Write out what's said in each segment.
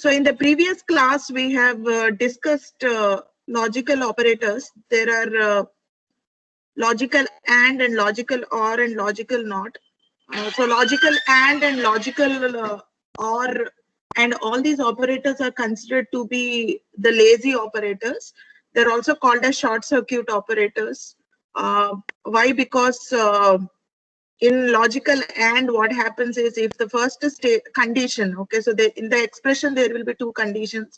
So in the previous class, we have discussed logical operators. There are logical and logical or and logical not. So logical and logical or and all these operators are considered to be the lazy operators. They're also called as short circuit operators. Why? Because in logical and what happens is if the first state condition, okay, so in the expression there will be two conditions.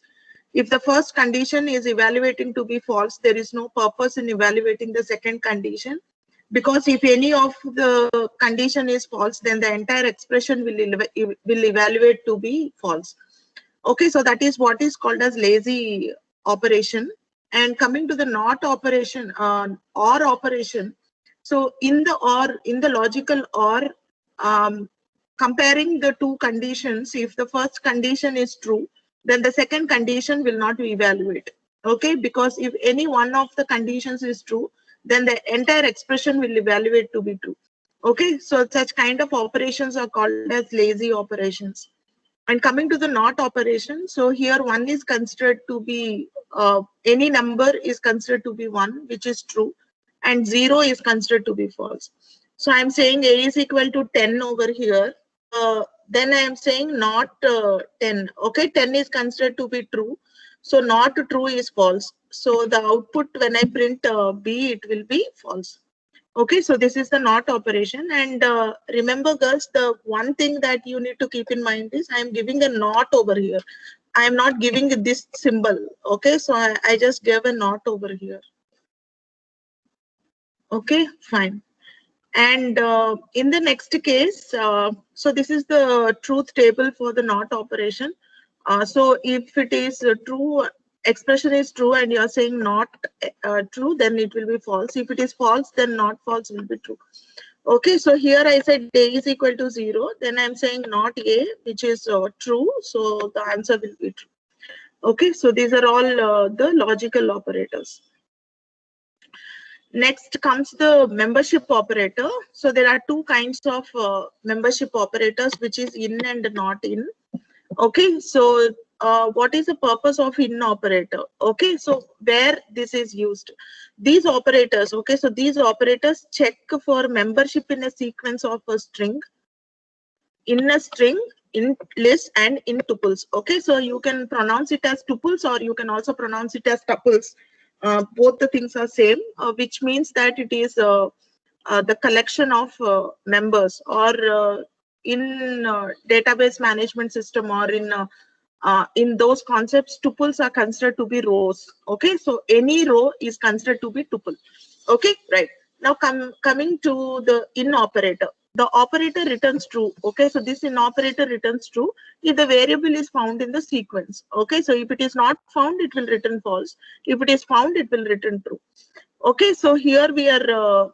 If the first condition is evaluating to be false, there is no purpose in evaluating the second condition, because if any of the condition is false, then the entire expression will evaluate to be false. Okay, so that is what is called as lazy operation. And coming to the not operation, or operation. So in the logical or, comparing the two conditions, if the first condition is true, then the second condition will not be evaluated. Okay, because if any one of the conditions is true, then the entire expression will evaluate to be true. Okay, so such kind of operations are called as lazy operations. And coming to the not operation, so here one is considered to be, any number is considered to be 1, which is true, and 0 is considered to be false. So I'm saying A is equal to 10 over here. Then I am saying not 10. Okay, 10 is considered to be true. So not true is false. So the output when I print B, it will be false. Okay, so this is the not operation. And remember girls, the one thing that you need to keep in mind is I am giving a not over here. I am not giving this symbol. Okay, so I just gave a not over here. Okay, fine. And in the next case, so this is the truth table for the not operation. So if it is true, expression is true and you're saying not true, then it will be false. If it is false, then not false will be true. Okay, so here I said A is equal to 0. Then I'm saying not A, which is true. So the answer will be true. Okay, so these are all the logical operators. Next comes the membership operator. So there are two kinds of membership operators, which is in and not in. Okay, so what is the purpose of in operator? Okay, so where this is used, these operators, okay, so these operators check for membership in a sequence of a string, in a string, in list, and in tuples. Okay, so you can pronounce it as tuples or you can also pronounce it as tuples. Both the things are same, which means that it is the collection of members, or in database management system, or in those concepts, tuples are considered to be rows. Okay, so any row is considered to be tuple. Okay, right. Now coming to the in operator. The operator returns true. Okay, so this in operator returns true if the variable is found in the sequence. Okay, so if it is not found, it will return false. If it is found, it will return true. Okay, so here we are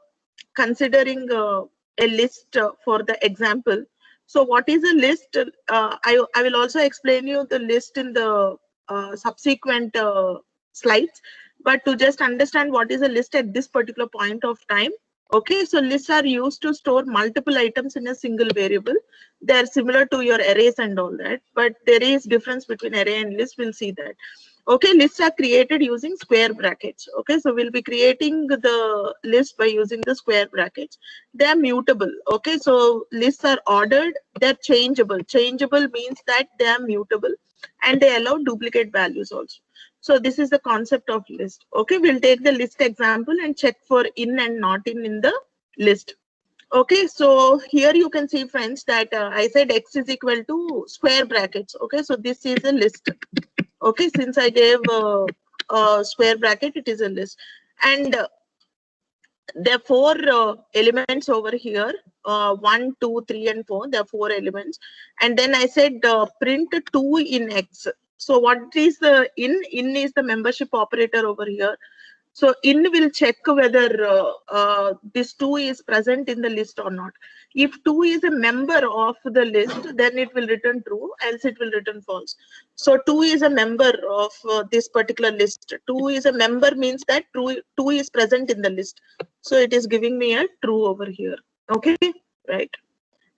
considering a list for the example. So what is a list? I will also explain you the list in the subsequent slides. But to just understand what is a list at this particular point of time. Okay, so lists are used to store multiple items in a single variable. They are similar to your arrays and all that, but there is difference between array and list. We'll see that. Okay, lists are created using square brackets. Okay, so we'll be creating the list by using the square brackets. They are mutable. Okay, so lists are ordered. They're changeable. Changeable means that they are mutable and they allow duplicate values also. So this is the concept of list. Okay, we'll take the list example and check for in and not in the list. Okay, so here you can see, friends, that I said x is equal to square brackets. Okay, so this is a list. Okay, since I gave a square bracket, it is a list. And there are four elements over here, 1, 2, 3, and 4. There are 4 elements. And then I said print 2 in x. So what is the in? In is the membership operator over here. So in will check whether this 2 is present in the list or not. If 2 is a member of the list, then it will return true, else it will return false. So 2 is a member of this particular list. 2 is a member means that 2 is present in the list. So it is giving me a true over here. Okay, right.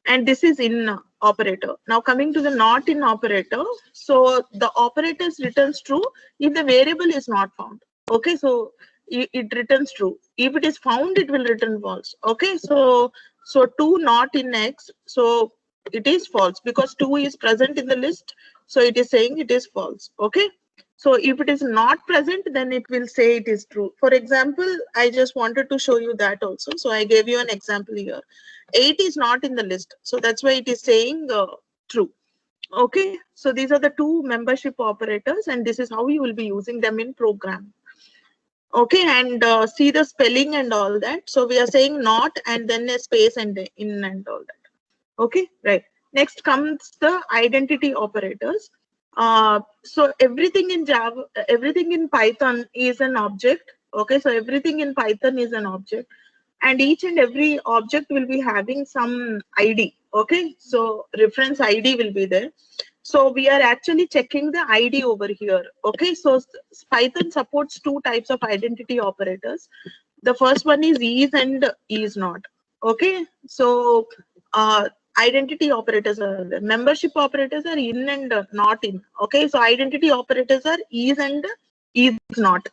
and this is in operator. Now coming to the not in operator, so the operator returns true if the variable is not found. Okay, so it returns true. If it is found, it will return false. Okay, so 2 not in X, so it is false because 2 is present in the list, so it is saying it is false. Okay, so if it is not present, then it will say it is true. For example, I just wanted to show you that also, so I gave you an example here. 8 is not in the list, so that's why it is saying true. Okay, so these are the two membership operators, and this is how you will be using them in program. Okay, and see the spelling and all that. So we are saying not and then a space and in and all that. Okay, right. Next comes the identity operators. So everything in Java, everything in Python is an object. Okay, so everything in Python is an object, and each and every object will be having some ID. Okay, so reference ID will be there. So we are actually checking the ID over here. Okay, so Python supports two types of identity operators. The first one is and is not. Okay, so identity operators are there. Membership operators are in and not in. Okay, so identity operators are and is not.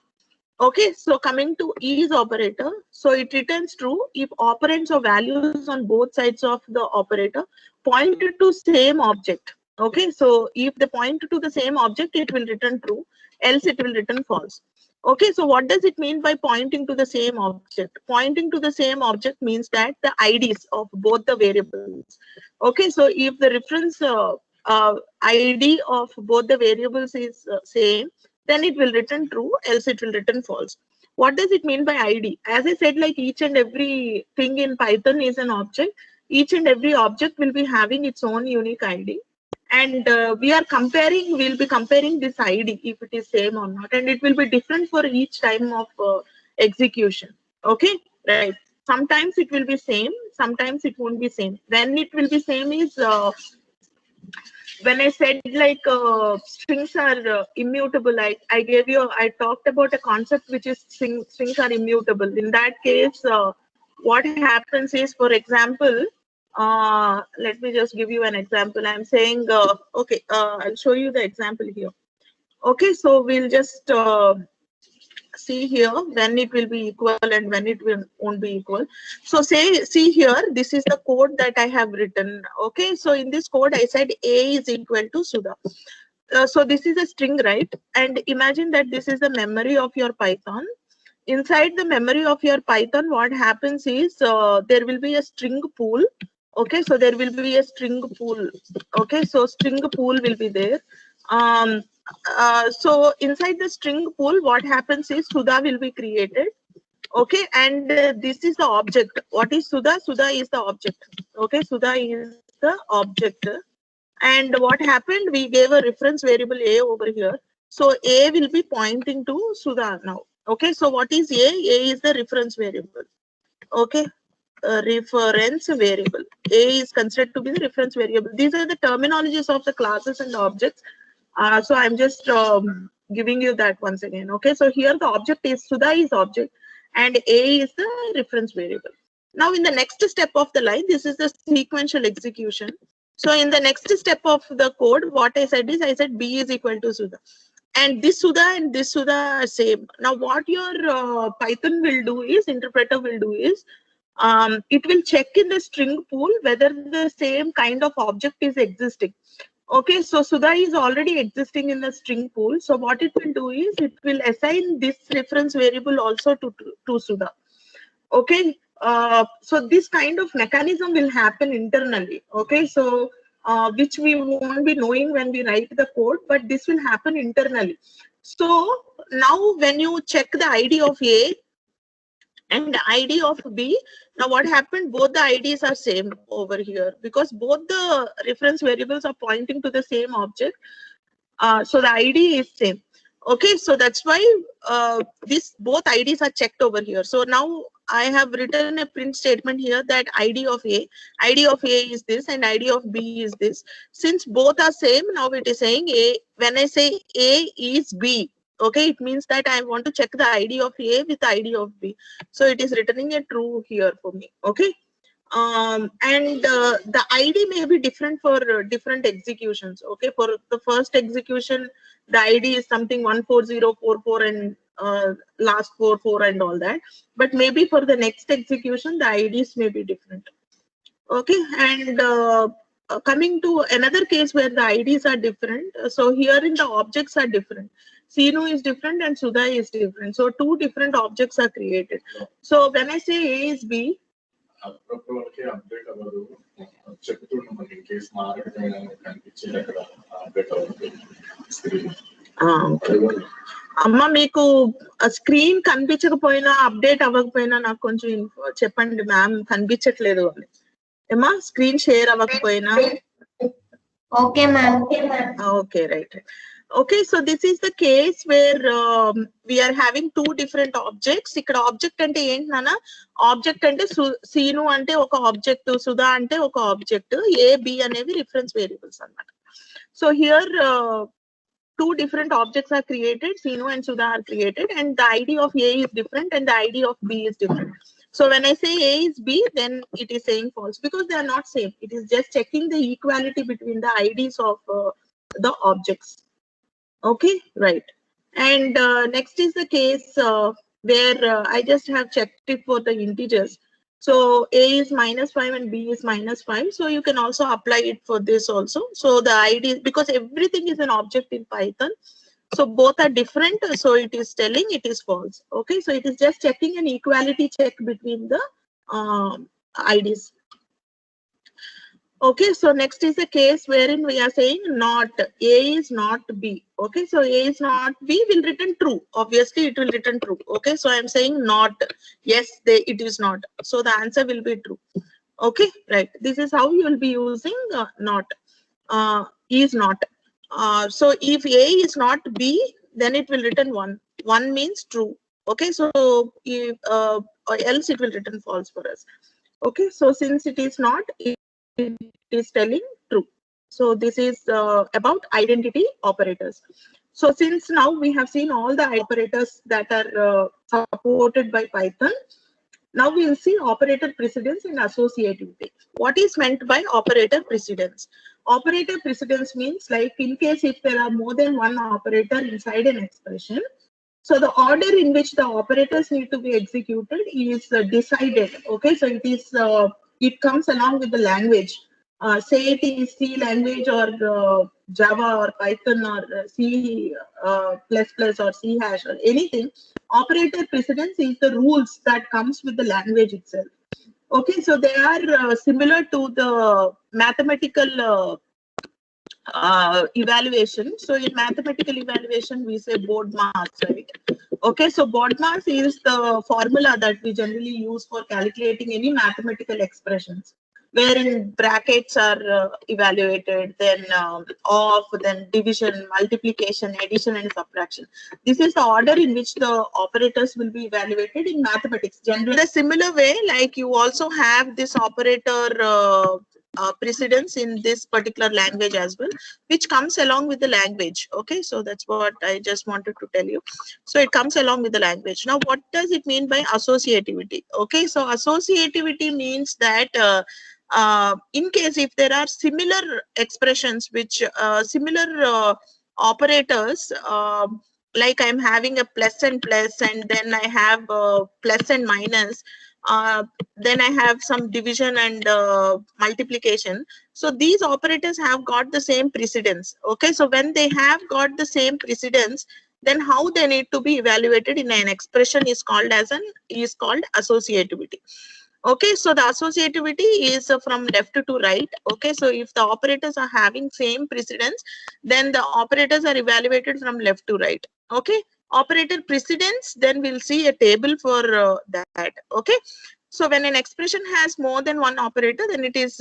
Okay, so coming to is operator, so it returns true if operands or values on both sides of the operator point to same object. Okay, so if they point to the same object, it will return true, else it will return false. Okay, so what does it mean by pointing to the same object? Pointing to the same object means that the IDs of both the variables. Okay, so if the reference ID of both the variables is same, then it will return true, else it will return false. What does it mean by ID? As I said, like each and every thing in Python is an object. Each and every object will be having its own unique ID. And we'll be comparing this ID if it is same or not. And it will be different for each time of execution. Okay, right. Sometimes it will be same, sometimes it won't be same. When it will be same is when I said like strings are immutable, I gave you, I talked about a concept which is strings are immutable. In that case, what happens is, for example, let me just give you an example. I'm saying, okay, I'll show you the example here. Okay, so we'll just see here when it will be equal and when it won't be equal. So see here, this is the code that I have written. Okay, so in this code I said A is equal to Sudha. So this is a string, right? And imagine that this is the memory of your Python. Inside the memory of your Python, what happens is there will be a string pool. Okay, so there will be a string pool. Okay, so string pool will be there. So inside the string pool, what happens is Sudha will be created. Okay, and this is the object. What is Sudha? Sudha is the object. Okay, Sudha is the object. And what happened? We gave a reference variable A over here. So A will be pointing to Sudha now. Okay, so what is A? A is the reference variable. Okay, reference variable. A is considered to be the reference variable. These are the terminologies of the classes and objects. So I'm just giving you that once again. Okay, so here the object is Sudha is object and A is the reference variable. Now in the next step of the line, this is the sequential execution. So in the next step of the code, what I said is I said B is equal to Sudha. And this Sudha and this Sudha are same. Now what your Python will do is, interpreter will do is, it will check in the string pool whether the same kind of object is existing. Okay, so Sudha is already existing in the string pool. So what it will do is it will assign this reference variable also to Sudha. Okay, so this kind of mechanism will happen internally. Okay, so which we won't be knowing when we write the code, but this will happen internally. So now when you check the ID of A and the ID of B, now what happened? Both the IDs are same over here because both the reference variables are pointing to the same object. So the ID is same. Okay, so that's why this both IDs are checked over here. So now I have written a print statement here that ID of A is this and ID of B is this. Since both are same, now it is saying A. When I say A is B, okay, it means that I want to check the ID of A with ID of B. So it is returning a true here for me. Okay. And the ID may be different for different executions. Okay, for the first execution, the ID is something 14044 and last 44 and all that. But maybe for the next execution, the IDs may be different. Okay, and coming to another case where the IDs are different. So here in the objects are different. Seenu is different and Sudha is different. So two different objects are created. So when I say A is B, update అవ్వదు చెప్తున్నాం మనకి in case మారడం కనిపించేది అక్కడ update అవుతుంది screen. అమ్మ మీకు screen కనిపించకపోయినా update అవ్వకపోయినా నాకు కొంచెం చెప్పండి మ్యామ్, కనిపించట్లేదు అని. ఏమా స్క్రీన్ షేర్ అవ్వకపోయినా? Okay ma'am. Okay, right. Okay, so this is the case where we are having two different objects. ఇక్కడ ఆబ్జెక్ట్ అంటే ఏంటి నాన్న? ఆబ్జెక్ట్ అంటే సీను అంటే ఒక ఆబ్జెక్ట్, సుధా అంటే ఒక ఆబ్జెక్ట్, ఏ బి అనేవి రిఫరెన్స్ వేరియబుల్స్ అన్నమాట. So here two different objects are created, Seenu and Sudha are created, and the ID of A is different and the ID of B is different. So when I say A is B, then it is saying false because they are not same. It is just checking the equality between the IDs of the objects. Okay, right. And next is the case where I just have checked it for the integers. So A is -5 and B is -5. So you can also apply it for this also. So the ID, because everything is an object in Python, so both are different. So it is telling it is false. Okay, so it is just checking an equality check between the IDs. Okay, so next is a case wherein we are saying not A is not B. Okay, so A is not B will return true. Obviously, it will return true. Okay, so I am saying not. Yes, it is not. So the answer will be true. Okay, right. This is how you will be using not. Is not. So if A is not B, then it will return 1. 1 means true. Okay, so if, or else it will return false for us. Okay, so since it is not, it is telling true. So this is about identity operators. So since now we have seen all the operators that are supported by Python, now we will see operator precedence and associativity. What is meant by operator precedence? Operator precedence means, like, in case if there are more than one operator inside an expression, so the order in which the operators need to be executed is decided. Okay, so it comes along with the language. Say it is C language or Java or Python or C++ or C hash or anything. Operator precedence is the rules that comes with the language itself. Okay, so they are similar to the mathematical evaluation. So in mathematical evaluation, we say BODMAS, right? Okay, so BODMAS is the formula that we generally use for calculating any mathematical expressions, wherein brackets are evaluated, then of, then division, multiplication, addition, and subtraction. This is the order in which the operators will be evaluated in mathematics. Generally, in a similar way, like you also have this operator precedence in this particular language as well, which comes along with the language. Okay, so that's what I just wanted to tell you. So it comes along with the language. Now, what does it mean by associativity? Okay, so associativity means that in case if there are similar expressions which similar operators, like I'm having a plus and then I have plus and minus, then I have some division and multiplication. So these operators have got the same precedence. Okay, so when they have got the same precedence, then how they need to be evaluated in an expression is called associativity. Okay, so the associativity is from left to right. Okay, so if the operators are having same precedence, then the operators are evaluated from left to right. Okay, operator precedence, then we'll see a table for that. Okay, so when an expression has more than one operator, then it is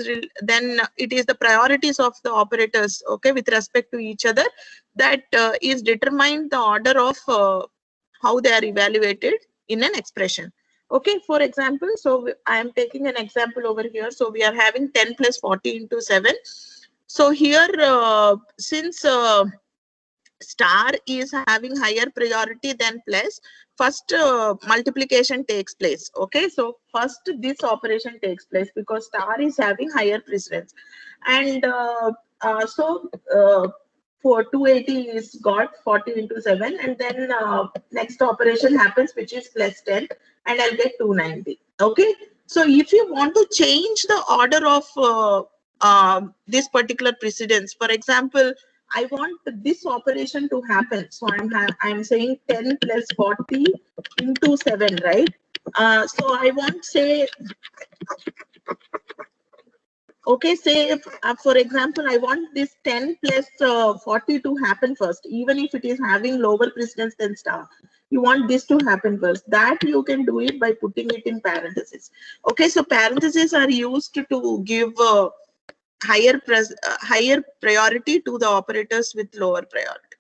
the priorities of the operators, okay, with respect to each other, that is determined the order of how they are evaluated in an expression. Okay, for example, so I am taking an example over here. So we are having 10 plus 40 into 7. So here, since star is having higher priority than plus, first multiplication takes place. Okay, so first this operation takes place because star is having higher precedence, and for 280 is got 40 into 7, and then next operation happens, which is plus 10, and I'll get 290. Okay, so if you want to change the order of this particular precedence, for example, I want this operation to happen. So I'm saying 10 plus 40 into 7, right? So I want, say, okay, say if, for example, I want this 10 plus 40 to happen first, even if it is having lower precedence than star. You want this to happen first. That you can do it by putting it in parentheses. Okay, so parentheses are used to give higher priority to the operators with lower priority.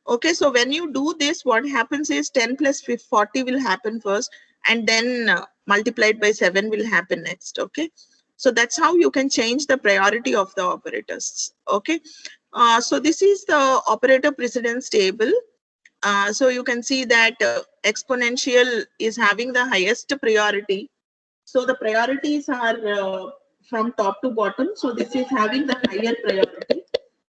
Okay, so when you do this, what happens is 10 plus 40 will happen first, and then multiplied by 7 will happen next. Okay, so that's how you can change the priority of the operators. Okay, so this is the operator precedence table. So you can see that exponential is having the highest priority. So the priorities are from top to bottom. So this is having the higher priority.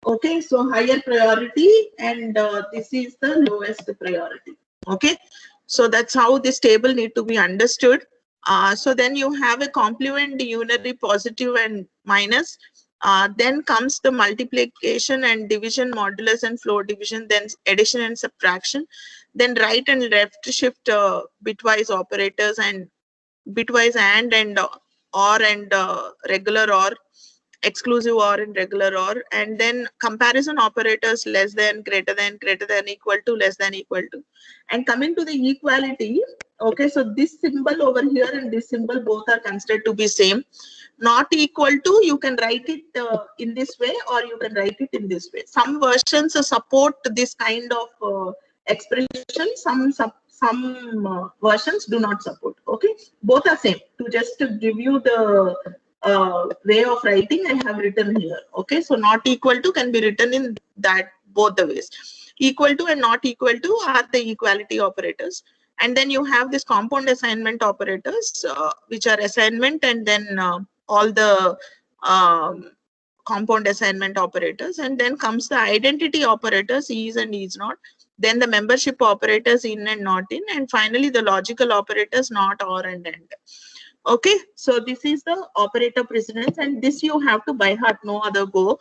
Okay, so higher priority, and this is the lowest priority. Okay, so that's how this table need to be understood. So then you have a complement, unary, positive and minus. Then comes the multiplication and division, modulus and floor division, then addition and subtraction, then right and left shift bitwise operators, and bitwise and or and regular or, exclusive or and regular or, and then comparison operators, less than, greater than, equal to, less than, equal to. And coming to the equality, okay, so this symbol over here and this symbol both are considered to be same. Not equal to, you can write it in this way, or you can write it in this way. Some versions support this kind of expression, some versions do not support. Okay, both are same. To give you the way of writing, I have written here. Okay, so not equal to can be written in that both the ways. Equal to and not equal to are the equality operators, and then you have this compound assignment operators, which are assignment, and then all the compound assignment operators, and then comes the identity operators, is and is not, then the membership operators, in and not in, and finally the logical operators, not, or, and. Okay, so this is the operator precedence, and this you have to by heart, no other go,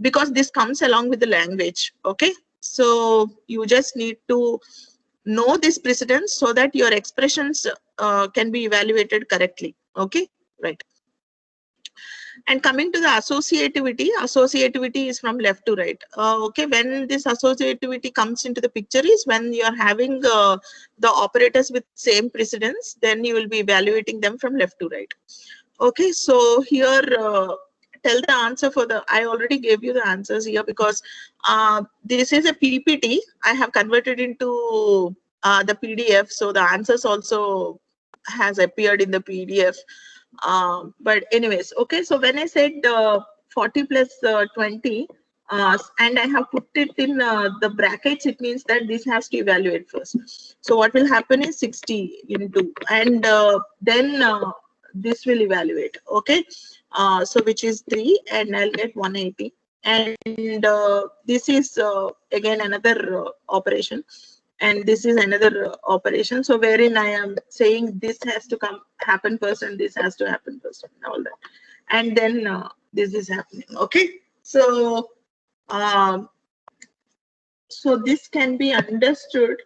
because this comes along with the language. Okay, so you just need to know this precedence so that your expressions can be evaluated correctly. Okay, right. And coming to the associativity is from left to right. Okay, when this associativity comes into the picture is when you are having the operators with same precedence, then you will be evaluating them from left to right. Okay, so here tell the answer for the, I already gave you the answers here, because this is a PPT. I have converted into the PDF, so the answers also has appeared in the PDF. But anyways, okay, so when I said 40 plus 20, and I have put it in the brackets, it means that this has to evaluate first. So what will happen is 60 into, and then this will evaluate. Okay, so which is 3, and I'll get 180. And this is again another operation, and this is another operation. So wherein I am saying this has to happen first, and this has to happen first, and all that, and then this is happening. Okay, so so this can be understood.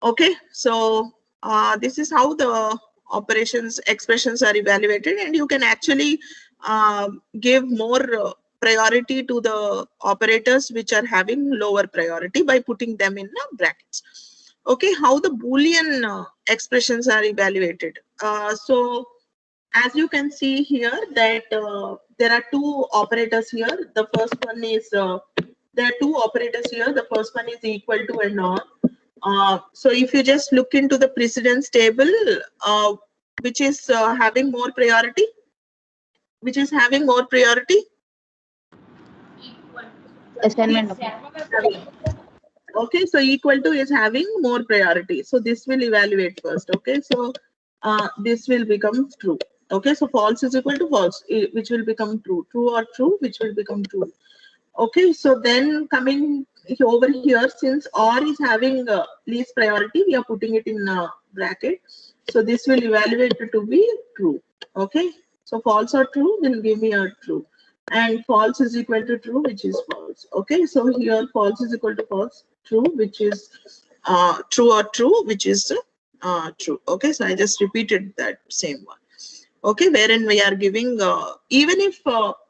Okay, so this is how the expressions are evaluated, and you can actually give more priority to the operators which are having lower priority by putting them in brackets. Okay, how the Boolean expressions are evaluated. So as you can see here that there are two operators here. The first one is, there are two operators here. The first one is equal to and or. So if you just look into the precedence table, which is having more priority? Which is having more priority? Assignment. Okay, so equal to is having more priority. So this will evaluate first. Okay, so this will become true. Okay, so false is equal to false, which will become true. True or true, which will become true. Okay, so then coming over here, since or is having least priority, we are putting it in bracket. So this will evaluate it to be true. Okay, so false or true will give me a true. And false is equal to true, which is false. Okay, so here false is equal to false, true, which is true or true, which is true. Okay, so I just repeated that same one. Okay, wherein we are giving even if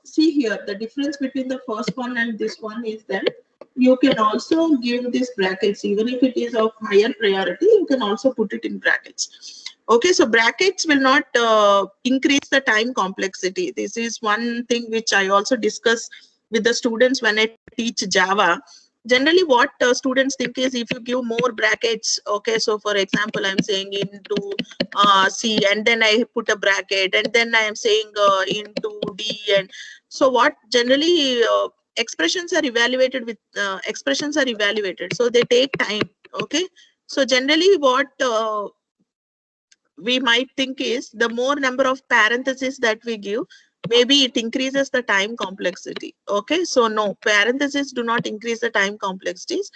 see here the difference between the first one and this one is that you can also give this brackets. Even if it is of higher priority, you can also put it in brackets. Okay, so brackets will not increase the time complexity. This is one thing which I also discuss with the students when I teach Java. Generally what students think is if you give more brackets, okay, so for example I'm saying into C and then I put a bracket and then I am saying into D, and so what generally expressions are evaluated with so they take time. Okay, so generally what we might think is the more number of parentheses that we give, maybe it increases the time complexity. Okay, so no, parentheses do not increase the time complexities.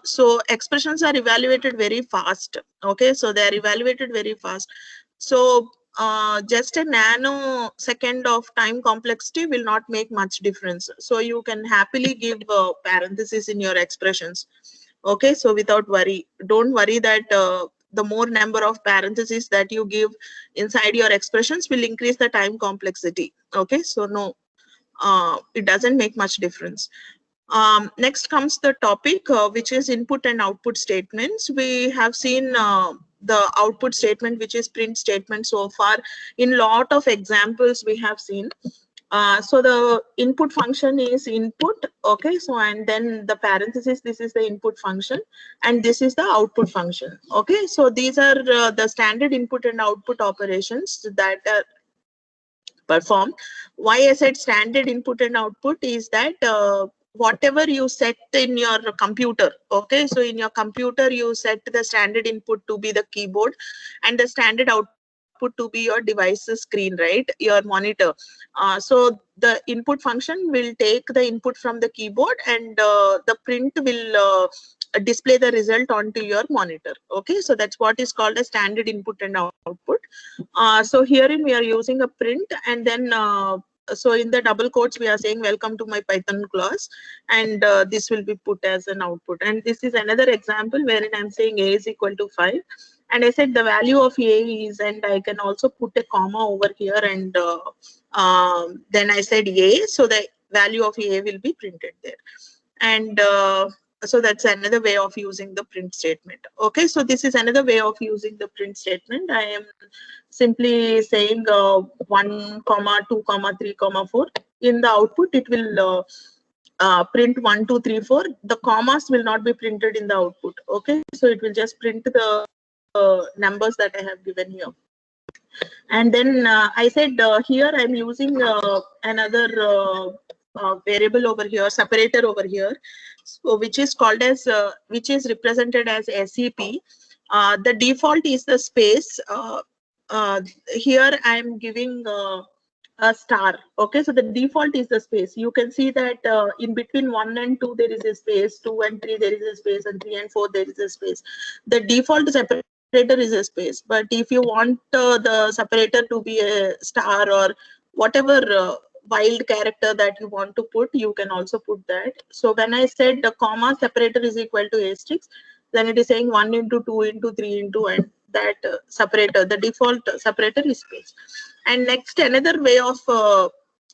So expressions are evaluated very fast. Okay, so they are evaluated very fast. So just a nanosecond of time complexity will not make much difference. So you can happily give parentheses in your expressions. Okay, so without worry, don't worry that the more number of parentheses that you give inside your expressions will increase the time complexity. Okay, so no, it doesn't make much difference. Next comes the topic which is input and output statements. We have seen the output statement, which is print statement so far. In lot of examples we have seen. So the input function is input. Okay, so and then the parenthesis, this is the input function and this is the output function. Okay, so these are the standard input and output operations that are performed. Why I said standard input and output is that whatever you set in your computer, okay, so in your computer you set the standard input to be the keyboard and the standard output to be your device's screen, right, your monitor. So the input function will take the input from the keyboard and the print will display the result onto your monitor. Okay, so that's what is called a standard input and output. So herein we are using a print and then so in the double quotes we are saying welcome to my Python class, and this will be put as an output. And this is another example wherein I'm saying a is equal to 5 and I said the value of a is, and I can also put a comma over here and then I said a, so the value of a will be printed there. And so that's another way of using the print statement. Okay, so this is another way of using the print statement. I am simply saying 1 comma 2 comma 3 comma 4. In the output it will print 1 2 3 4. The commas will not be printed in the output. Okay, so it will just print the numbers that I have given here. And then I said here I'm using another variable over here, separator over here, so which is called as which is represented as SEP. The default is the space. Here I'm giving a star. Okay, so the default is the space. You can see that in between 1 and 2 there is a space, 2 and 3 there is a space, and 3 and 4 there is a space. The default separator is a space, but if you want the separator to be a star or whatever wild character that you want to put, you can also put that. So when I said the comma separator is equal to asterisk, then it is saying 1 into 2 into 3 into, and that separator, the default separator is space. And next, another way of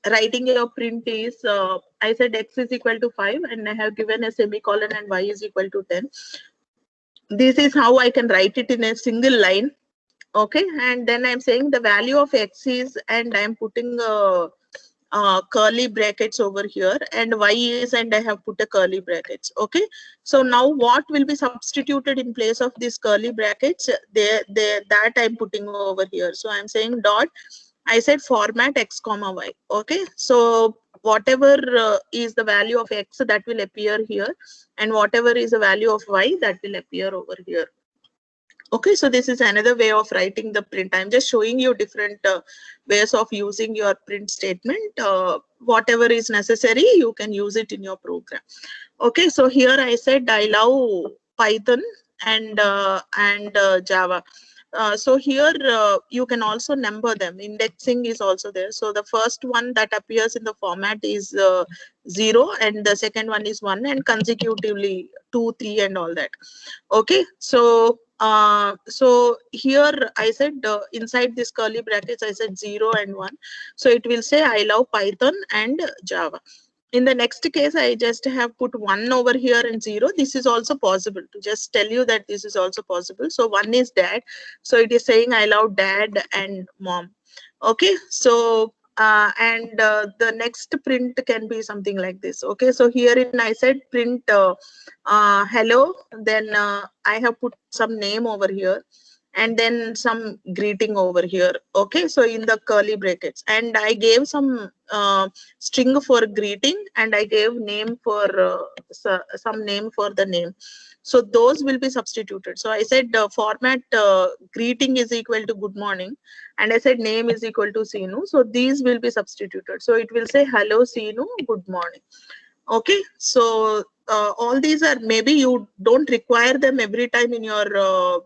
writing your print is I said x is equal to 5 and I have given a semicolon and y is equal to 10. This is how I can write it in a single line. Okay, and then I'm saying the value of x is, and I'm putting curly brackets over here, and y is, and I have put a curly brackets. Okay, so now what will be substituted in place of these curly brackets? That I'm putting over here. So I'm saying dot, I said format x comma y. Okay, so whatever is the value of x, that will appear here, and whatever is the value of y, that will appear over here. Okay, so this is another way of writing the print. I'm just showing you different ways of using your print statement. Whatever is necessary, you can use it in your program. Okay, so here I said I love Python and Java. So here you can also number them. Indexing is also there. So the first one that appears in the format is 0, and the second one is 1, and consecutively 2, 3, and all that. Okay, so so here I said inside this curly brackets I said 0 and 1, so it will say I love Python and Java. In the next case, I just have put 1 over here and 0. This is also possible, to just tell you that this is also possible. So 1 is dad, so it is saying I love dad and mom. Okay, so and the next print can be something like this. Okay, so here in I said print hello, then I have put some name over here, and then some greeting over here. Okay, so in the curly brackets, and I gave some string for greeting, and I gave name for some name for the name. So those will be substituted. So I said format greeting is equal to good morning, and I said name is equal to Seenu. So these will be substituted. So it will say hello Seenu, good morning. Okay, so all these are, maybe you don't require them every time in your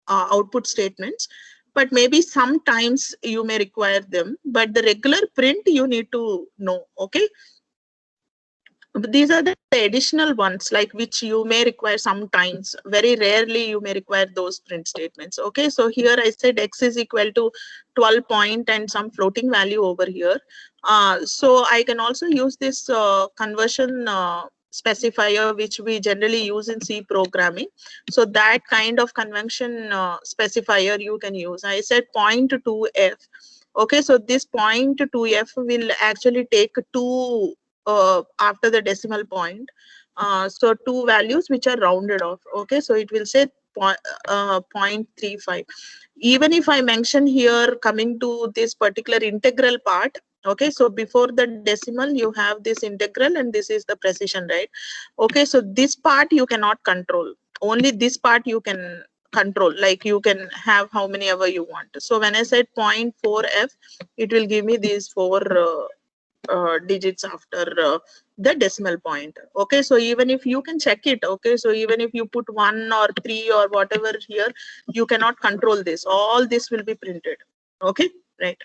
output statements, but maybe sometimes you may require them, but the regular print you need to know. Okay, these are the additional ones, like which you may require sometimes. Very rarely you may require those print statements. Okay, so here I said x is equal to 12 point and some floating value over here. So I can also use this conversion specifier which we generally use in C programming. So that kind of convention specifier you can use. I said 0.2f. Okay, so this 0.2f will actually take 2 after the decimal point. So 2 values which are rounded off. Okay, so it will say 0.35. Even if I mention here coming to this particular integral part, okay, so before the decimal you have this integral and this is the precision, right? Okay, so this part you cannot control. Only this part you can control, like you can have how many ever you want. So when I said 0.4f, it will give me these 4 digits after the decimal point. Okay, so even if you can check it, okay, so even if you put 1 or 3 or whatever here, you cannot control this. All this will be printed. Okay, right.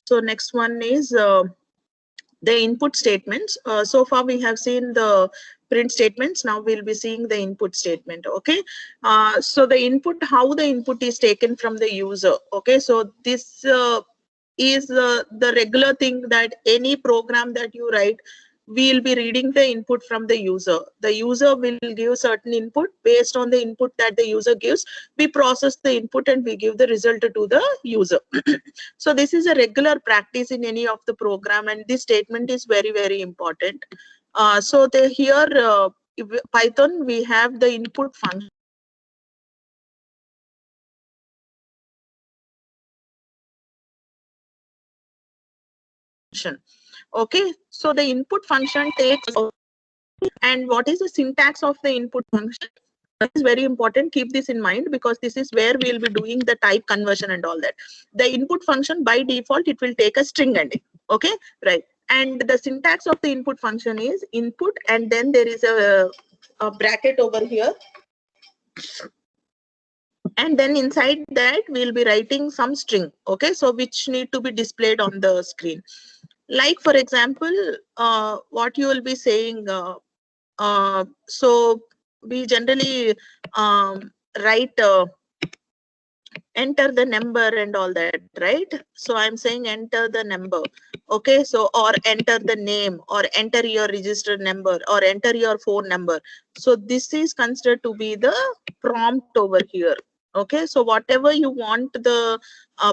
So next one is the input statements. So far we have seen the print statements. Now we'll be seeing the input statement. Okay, so the input, how the input is taken from the user. Okay, so this is the regular thing that any program that you write, we'll be reading the input from the user. The user will give certain input. Based on the input that the user gives, we process the input and we give the result to the user. So this is a regular practice in any of the program, and this statement is very, very important. So here Python, we have the input function. Okay, so the input function takes, and what is the syntax of the input function? That is very important. Keep this in mind, because this is where we'll be doing the type conversion and all that. The input function by default, it will take a string ending. Okay, right. And the syntax of the input function is input, and then there is a bracket over here. And then inside that we'll be writing some string. Okay, so which need to be displayed on the screen. Like for example, what you will be saying, so we generally write enter the number and all that, right? So I'm saying enter the number. Okay, so or enter the name, or enter your registered number, or enter your phone number. So this is considered to be the prompt over here. Okay, so whatever you want the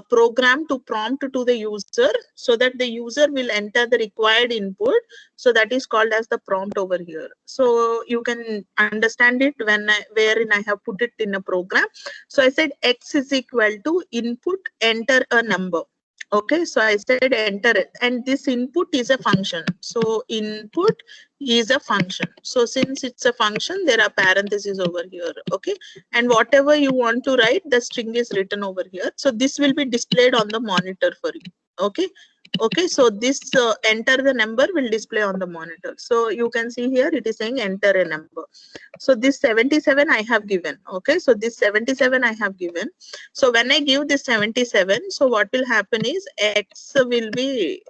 program to prompt to the user, so that the user will enter the required input, so that is called as the prompt over here. So you can understand it wherein I have put it in a program. So I said x is equal to input enter a number. Okay, so I said enter it, and this input is a function. So input is a function. So since it's a function, there are parentheses over here. Okay, and whatever you want to write, the string is written over here. So this will be displayed on the monitor for you. Okay, okay, so this enter the number will display on the monitor. So you can see here it is saying enter a number. So this 77 I have given. Okay, so this 77 I have given. So when I give this 77, so what will happen is x will be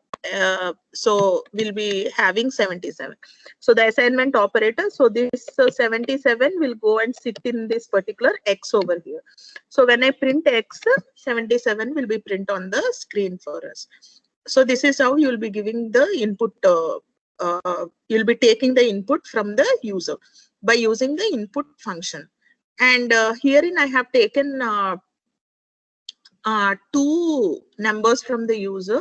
will be having 77. So the assignment operator, so this 77 will go and sit in this particular x over here. So when I print x, 77 will be print on the screen for us. So this is how you will be giving the input. You'll be taking the input from the user by using the input function. And herein I have taken two numbers from the user.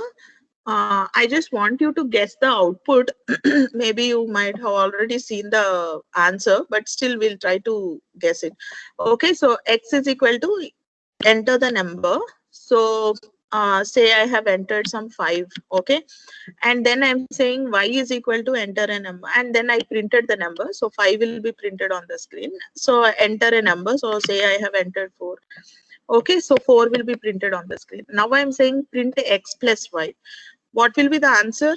I just want you to guess the output. Maybe you might have already seen the answer, but still we'll try to guess it. Okay, so x is equal to enter the number. So say I have entered some 5. Okay, and then I'm saying y is equal to enter a number, and then I printed the number. So 5 will be printed on the screen. So enter a number. So say I have entered 4. Okay, so 4 will be printed on the screen. Now I'm saying print x plus y. What will be the answer?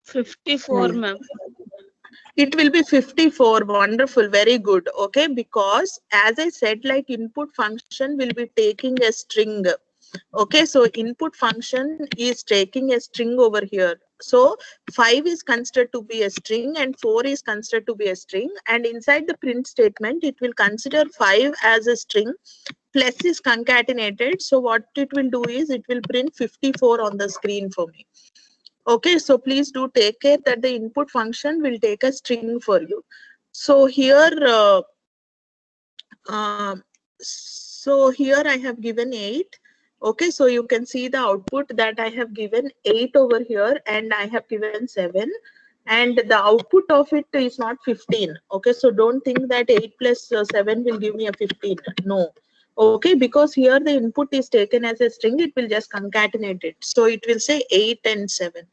54, ma'am. It will be 54. Wonderful, very good. Okay, because as I said, like input function will be taking a string. Okay, so input function is taking a string over here. So 5 is considered to be a string and 4 is considered to be a string, and inside the print statement it will consider 5 as a string, plus is concatenated. So what it will do is it will print 54 on the screen for me. Okay, so please do take care that the input function will take a string for you. So here I have given 8. Okay, so you can see the output that I have given 8 over here, and I have given 7, and the output of it is not 15. Okay, so don't think that 8 plus 7 will give me a 15. No. Okay, because here the input is taken as a string, it will just concatenate it. So it will say 8 and 7.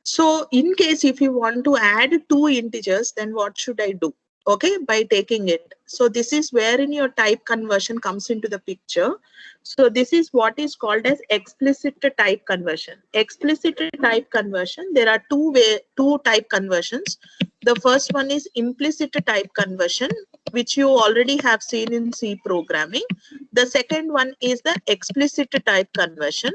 So in case if you want to add 2 integers, then what should I do? Okay, by taking it. So this is wherein your type conversion comes into the picture. So this is what is called as explicit type conversion. Explicit type conversion, there are two type conversions. The first one is implicit type conversion, which you already have seen in C programming. The second one is the explicit type conversion.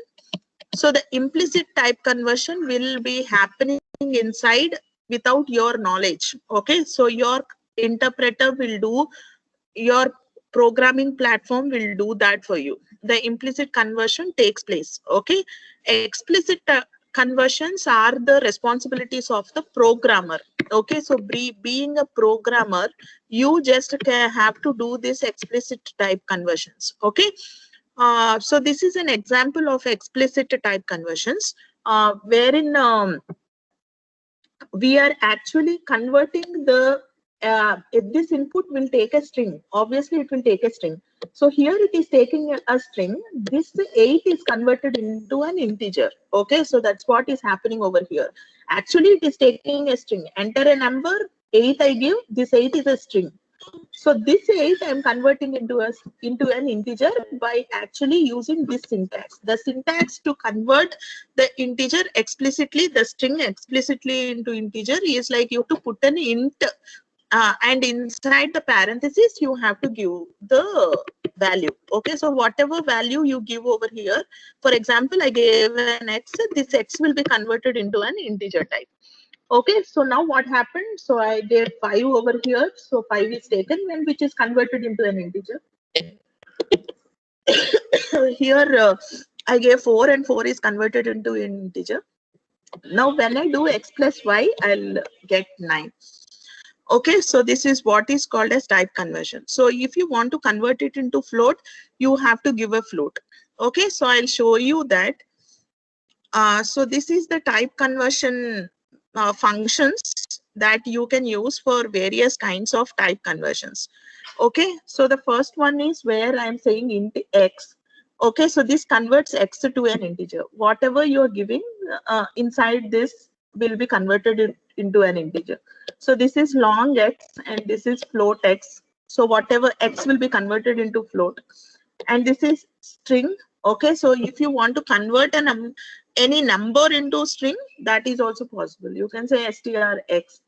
So the implicit type conversion will be happening inside without your knowledge. Okay, so your interpreter will do, your programming platform will do that for you. The implicit conversion takes place. Okay, explicit conversions are the responsibilities of the programmer. Okay, so being a programmer, you just have to do this explicit type conversions. Okay. So this is an example of explicit type conversions, wherein we are actually converting the this input will take a string. Obviously, it will take a string. So here it is taking a string. This 8 is converted into an integer. Okay, so that's what is happening over here. Actually, it is taking a string. Enter a number, 8 I give. This 8 is a string. So this 8 I am converting into an integer by actually using this syntax. The syntax to convert the integer explicitly, the string explicitly into integer is like you have to put an int, and inside the parentheses you have to give the value. Okay, so whatever value you give over here, for example, I gave an x, this x will be converted into an integer type. Okay, so now what happened? So I gave 5 over here. So 5 is taken, and which is converted into an integer. Here I gave 4, and 4 is converted into an integer. Now when I do x plus y, I'll get 9. Okay, so this is what is called as type conversion. So if you want to convert it into float, you have to give a float. Okay, so I'll show you that. So this is the type conversion functions that you can use for various kinds of type conversions. Okay, so the first one is where I'm saying int x. Okay, so this converts x to an integer. Whatever you're giving inside this will be converted into an integer. So this is long x and this is float x. So whatever x will be converted into float, and this is string. Okay, so if you want to convert any number into string, that is also possible. You can say strx,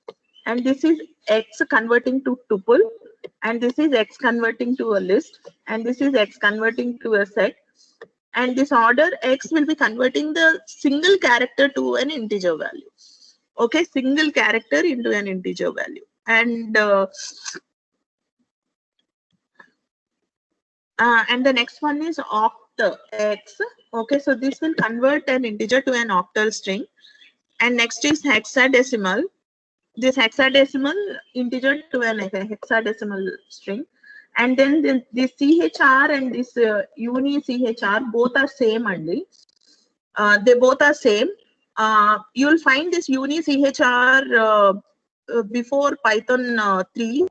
and this is x converting to tuple, and this is x converting to a list, and this is x converting to a set, and this order x will be converting the single character to an integer value. Okay, single character into an integer value. And the next one is oct x. Okay, so this will convert an integer to an octal string. And next is hexadecimal. This hexadecimal integer to an hexadecimal string. And then this CHR and this uni CHR both are same only. They both are same. You'll find this uni CHR before Python 3.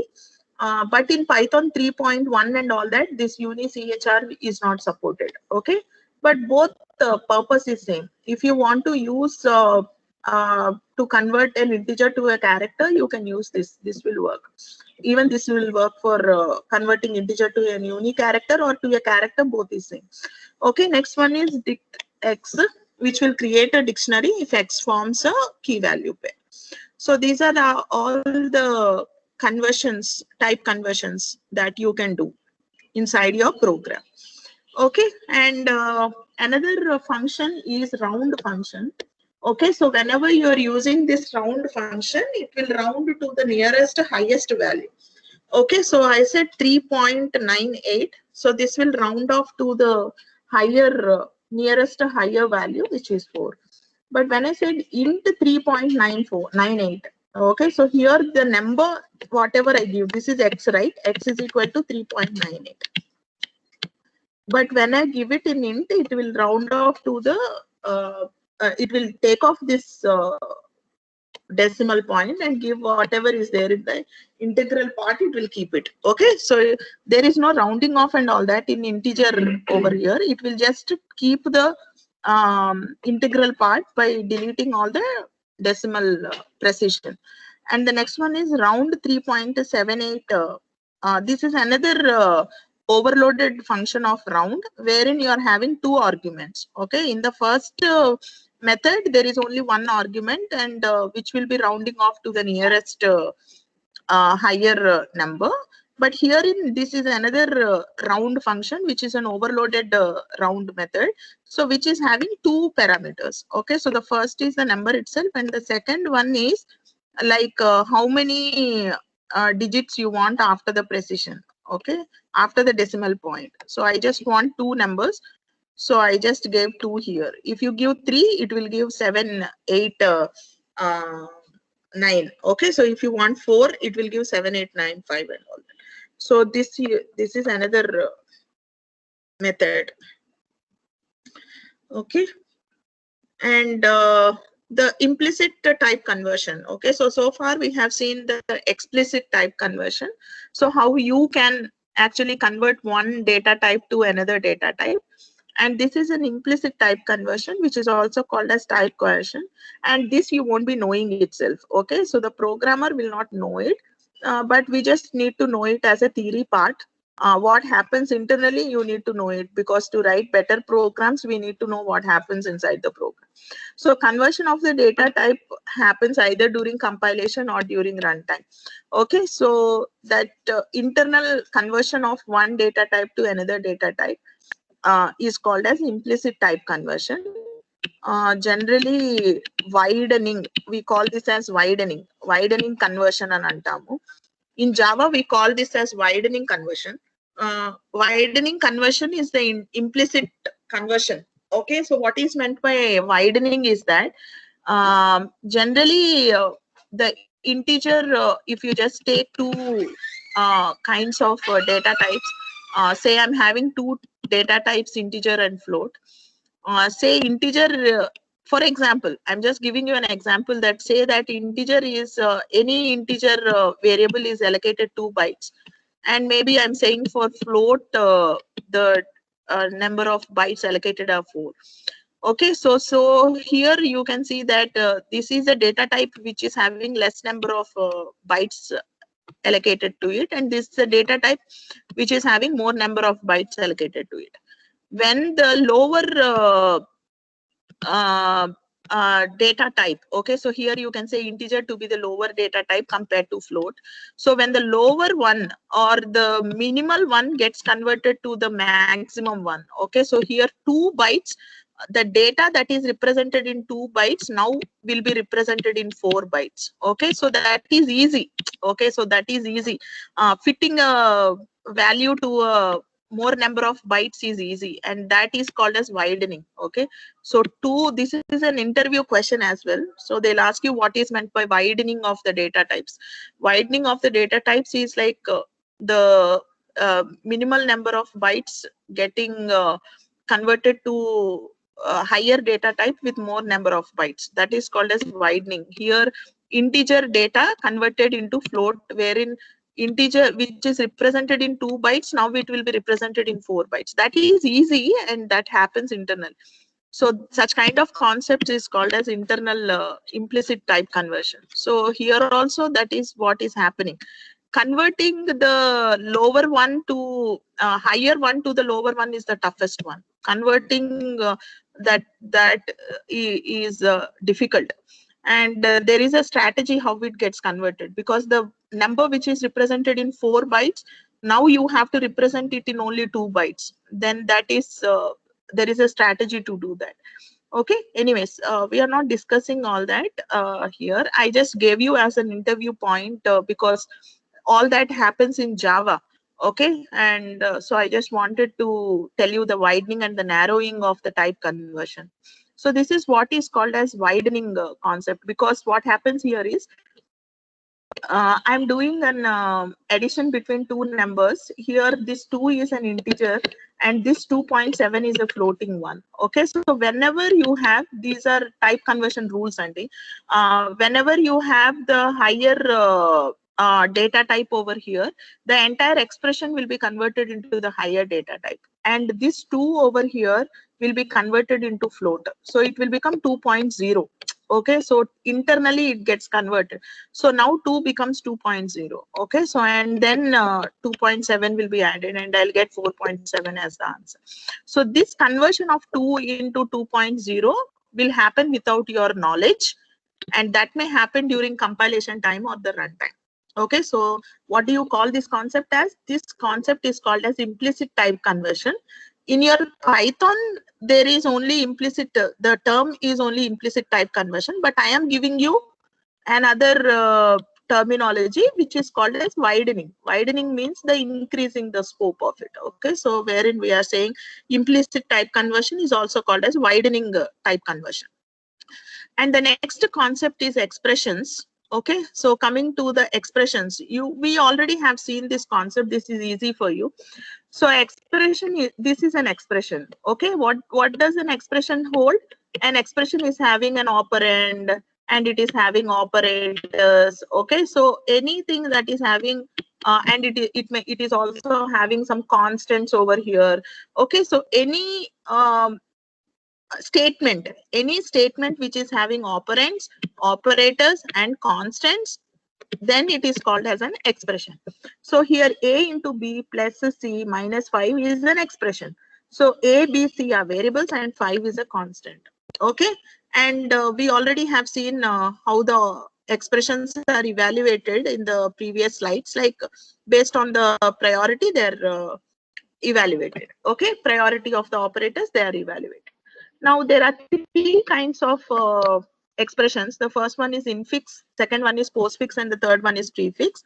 But in Python 3.1 and all that, this uni CHR is not supported. Okay, but both purpose is same. If you want to use to convert an integer to a character, you can use this. This will work. Even this will work for converting integer to a uni character or to a character. Both is same. Okay, next one is dict x, which will create a dictionary if x forms a key value pair. So these are all the conversions, type conversions that you can do inside your program. Okay, and another function is round function. Okay, so whenever you are using this round function, it will round to the nearest highest value. Okay, so I said 3.98. So this will round off to the higher, nearest higher value, which is 4. But when I said int 3.98, okay, so here the number, whatever I give, this is x, right? X is equal to 3.98. But when I give it in int, it will round off to the, it will take off this decimal point and give whatever is there in the integral part, it will keep it. Okay, so there is no rounding off and all that in integer over here. It will just keep the integral part by deleting all the decimal precision. And the next one is round 3.78. This is another overloaded function of round, wherein you are having two arguments. Okay, in the first method there is only one argument, and which will be rounding off to the nearest higher number. But here in this is another round function, which is an overloaded round method, so which is having two parameters. Okay, so the first is the number itself, and the second one is like how many digits you want after the precision. Okay, after the decimal point. So I just want two numbers, so I just gave 2 here. If you give 3, it will give 7, 8, 9. Okay, so if you want 4, it will give 7, 8, 9, 5 and all that. So this is another method. Okay, and the implicit type conversion. Okay, so far we have seen the explicit type conversion. So how you can actually convert one data type to another data type. And this is an implicit type conversion, which is also called as type coercion. And this you won't be knowing itself. Okay, so the programmer will not know it, but we just need to know it as a theory part. What happens internally, you need to know it, because to write better programs, we need to know what happens inside the program. So conversion of the data type happens either during compilation or during runtime. Okay, so that internal conversion of one data type to another data type is called as implicit type conversion. Generally widening, we call this as widening conversion and antamu. In Java, we call this as widening conversion. Widening conversion is the implicit conversion. Okay, so what is meant by widening is that generally the integer, if you just take two kinds of data types, say I'm having two data types, integer and float. Say integer, for example, I'm just giving you an example that say that integer is any integer variable is allocated 2 bytes, and maybe I'm saying for float the number of bytes allocated are 4. Okay, so here you can see that this is a data type which is having less number of bytes allocated to it, and this is a data type which is having more number of bytes allocated to it. When the lower data type, okay, so here you can say integer to be the lower data type compared to float. So when the lower one or the minimal one gets converted to the maximum one, okay, so here 2 bytes, the data that is represented in 2 bytes now will be represented in 4 bytes. Okay, so that is easy. Okay, so that is easy. Fitting a value to a more number of bytes is easy, and that is called as widening. Okay, so this is an interview question as well. So they'll ask you what is meant by widening of the data types. Widening of the data types is like the minimal number of bytes getting converted to higher data type with more number of bytes. That is called as widening. Here integer data converted into float, wherein integer which is represented in 2 bytes, now it will be represented in 4 bytes. That is easy, and that happens internal. So such kind of concept is called as internal implicit type conversion. So here also that is what is happening. Converting the lower one to higher one to the lower one is the toughest one. Converting that is difficult, and there is a strategy how it gets converted, because the number which is represented in 4 bytes, now you have to represent it in only 2 bytes. Then that is there is a strategy to do that. Okay, anyways, we are not discussing all that here. I just gave you as an interview point because all that happens in Java. Okay, and so I just wanted to tell you the widening and the narrowing of the type conversion. So this is what is called as widening concept, because what happens here is I'm doing an addition between 2 numbers. Here this 2 is an integer and this 2.7 is a floating one. Okay, so whenever you have, these are type conversion rules, Andy. Whenever you have the higher data type over here, the entire expression will be converted into the higher data type, and this 2 over here will be converted into float. So it will become 2.0. Okay, so internally it gets converted. So now 2 becomes 2.0. Okay, so and then 2.7 will be added, and I'll get 4.7 as the answer. So this conversion of 2 into 2.0 will happen without your knowledge, and that may happen during compilation time or the runtime. Okay, so what do you call this concept as? This concept is called as implicit type conversion. In your Python, there is only implicit, the term is only implicit type conversion, but I am giving you another terminology which is called as widening. Widening means the increasing the scope of it. Okay, so wherein we are saying implicit type conversion is also called as widening type conversion. And the next concept is expressions. Okay, so coming to the expressions, we already have seen this concept. This is easy for you. So expression, this is an expression. Okay, what does an expression hold? An expression is having an operand, and it is having operators. Okay, so anything that is having and it is also having some constants over here. Okay, so any any statement which is having operands, operators, and constants, then it is called as an expression. So here a into b plus c minus 5 is an expression. So a, b, c are variables and 5 is a constant. Okay, and we already have seen how the expressions are evaluated in the previous slides, like based on the priority they're evaluated. Okay, priority of the operators, they are evaluated. Now there are 3 kinds of expressions. The first one is infix, second one is postfix, and the third one is prefix.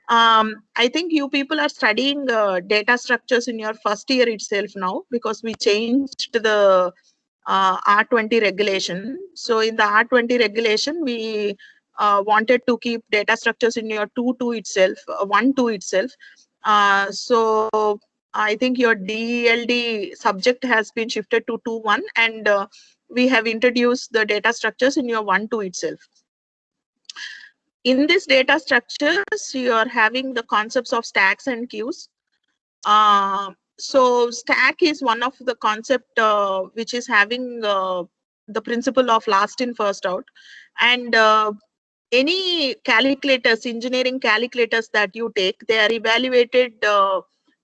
I think you people are studying data structures in your first year itself now, because we changed the R20 regulation. So in the R20 regulation, we wanted to keep data structures in your 2.2 itself, 1.2 itself. So I think your DELD subject has been shifted to 2.1, and we have introduced the data structures in your 1.2 itself. In this data structures, you are having the concepts of stacks and queues. So stack is one of the concept which is having the principle of last in first out, and any calculators, engineering calculators that you take, they are evaluated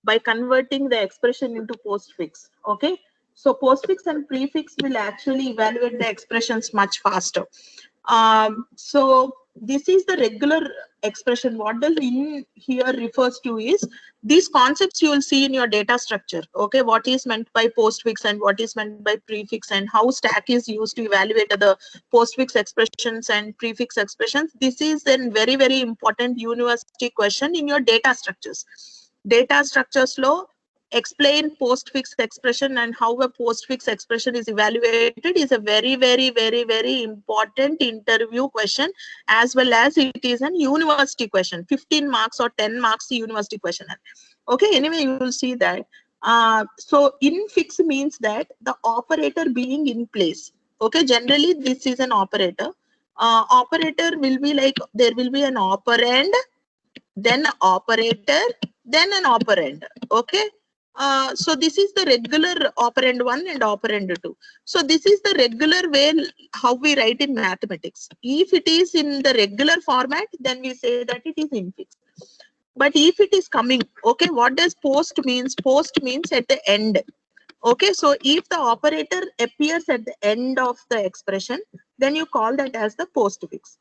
by converting the expression into postfix. Okay, so postfix and prefix will actually evaluate the expressions much faster. So this is the regular expression. What does in here refers to is these concepts you will see in your data structure. Okay, what is meant by postfix and what is meant by prefix, and how stack is used to evaluate the postfix expressions and prefix expressions. This is a very, very important university question in your data structures. Data structures law, explain postfix expression and how a postfix expression is evaluated is a very, very, very, very important interview question, as well as it is an university question, 15 marks or 10 marks university question. Okay, anyway, you will see that. So infix means that the operator being in place. Okay, generally this is an operator. Operator will be like, there will be an operand, then operator, then an operand. Okay. So this is the regular operand 1 and operand 2. So this is the regular way how we write in mathematics. If it is in the regular format, then we say that it is infix. But if it is coming, okay, what does post means? Post means at the end. Okay, so if the operator appears at the end of the expression, then you call that as the postfix.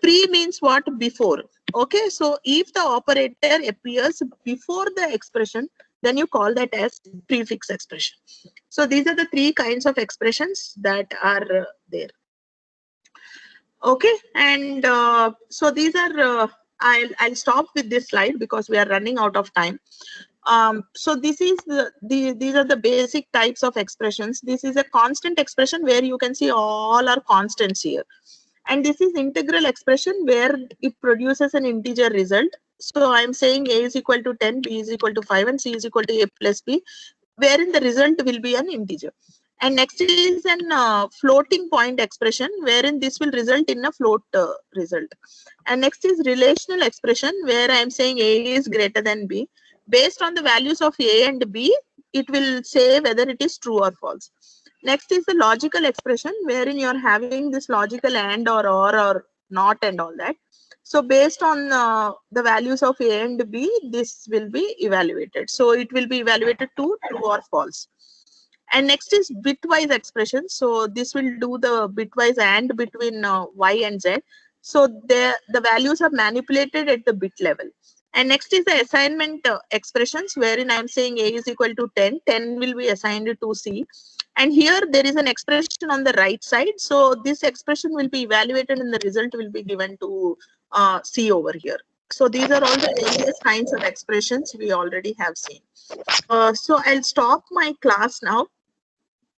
Pre means what? Before. Okay, so if the operator appears before the expression, then you call that as prefix expression. So these are the three kinds of expressions that are there. Okay, and so these are, I'll stop with this slide because we are running out of time. So this is these are the basic types of expressions. This is a constant expression where you can see all are constants here. And this is integral expression where it produces an integer result. So I'm saying a is equal to 10, b is equal to 5, and c is equal to a plus b, wherein the result will be an integer. And next is an floating point expression, wherein this will result in a float result. And next is relational expression, where I'm saying a is greater than b. Based on the values of a and b, it will say whether it is true or false. Next is the logical expression, wherein you're having this logical and or not and all that. So based on the values of a and b, this will be evaluated. So it will be evaluated to true or false. And next is bitwise expression. So this will do the bitwise and between y and z. So the values are manipulated at the bit level. And next is the assignment expressions, wherein I'm saying a is equal to 10. 10 will be assigned to c. And here there is an expression on the right side. So this expression will be evaluated and the result will be given to c over here. So these are all the various kinds of expressions we already have seen. So I'll stop my class now.